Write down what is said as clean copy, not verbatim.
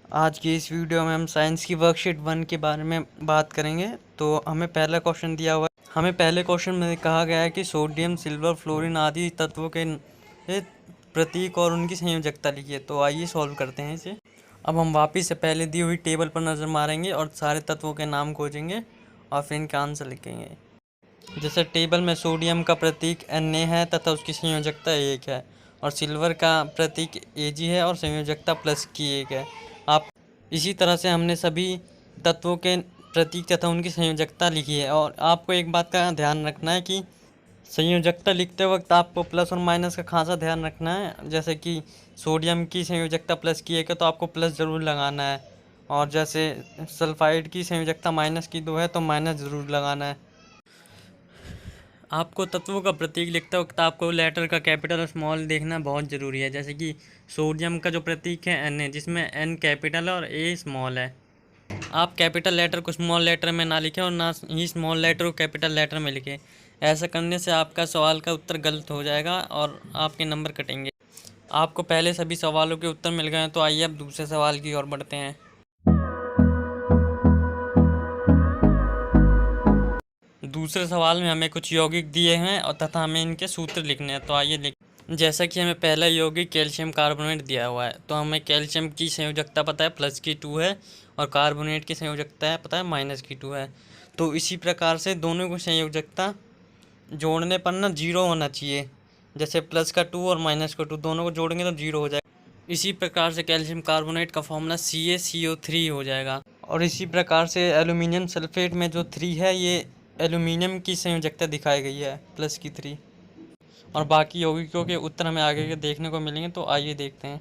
आज की इस वीडियो में हम साइंस की वर्कशीट 1 के बारे में बात करेंगे। तो हमें पहला क्वेश्चन दिया हुआ है। हमें पहले क्वेश्चन में कहा गया है कि सोडियम, सिल्वर, फ्लोरीन आदि तत्वों के प्रतीक और उनकी संयोजकता लिखिए। तो आइए सॉल्व करते हैं इसे। अब हम वापस से पहले दी हुई टेबल पर नज़र मारेंगे और सारे तत्वों के नाम खोजेंगे और फिर इनका आंसर लिखेंगे। जैसे टेबल में सोडियम का प्रतीक Na है तथा उसकी संयोजकता 1 है, और सिल्वर का प्रतीक Ag है और संयोजकता प्लस की 1 है। आप इसी तरह से हमने सभी तत्वों के प्रतीक तथा उनकी संयोजकता लिखी है। और आपको एक बात का ध्यान रखना है कि संयोजकता लिखते वक्त आपको प्लस और माइनस का खासा ध्यान रखना है। जैसे कि सोडियम की संयोजकता प्लस की 1 है तो आपको प्लस ज़रूर लगाना है, और जैसे सल्फाइड की संयोजकता -2 है तो माइनस ज़रूर लगाना है। आपको तत्वों का प्रतीक लिखते वक्त आपको लेटर का कैपिटल और स्मॉल देखना बहुत ज़रूरी है। जैसे कि सोडियम का जो प्रतीक है Na, जिसमें N कैपिटल और A स्मॉल है। आप कैपिटल लेटर को स्मॉल लेटर में ना लिखें और ना ही स्मॉल लेटर को कैपिटल लेटर में लिखें। ऐसा करने से आपका सवाल का उत्तर गलत हो जाएगा और आपके नंबर कटेंगे। आपको पहले सभी सवालों के उत्तर मिल गए हैं, तो आइए अब दूसरे सवाल की ओर बढ़ते हैं। दूसरे सवाल में हमें कुछ यौगिक दिए हैं और तथा हमें इनके सूत्र लिखने हैं। तो आइए लिख। जैसा कि हमें पहला यौगिक कैल्शियम कार्बोनेट दिया हुआ है, तो हमें कैल्शियम की संयोजकता पता है +2 है और कार्बोनेट की संयोजकता है पता है -2 है। तो इसी प्रकार से दोनों की संयोजकता जोड़ने पर ना 0 होना चाहिए। जैसे प्लस का 2 और माइनस का 2 दोनों को जोड़ेंगे तो 0 हो जाएगा। इसी प्रकार से कैल्शियम कार्बोनेट का फॉर्मूला CaCO3 हो जाएगा। और इसी प्रकार से एल्यूमिनियम सल्फेट में जो 3 है, ये एल्यूमिनियम की संयोजकता दिखाई गई है +3। और बाकी यौगिकों के उत्तर हमें आगे के देखने को मिलेंगे, तो आइए देखते हैं।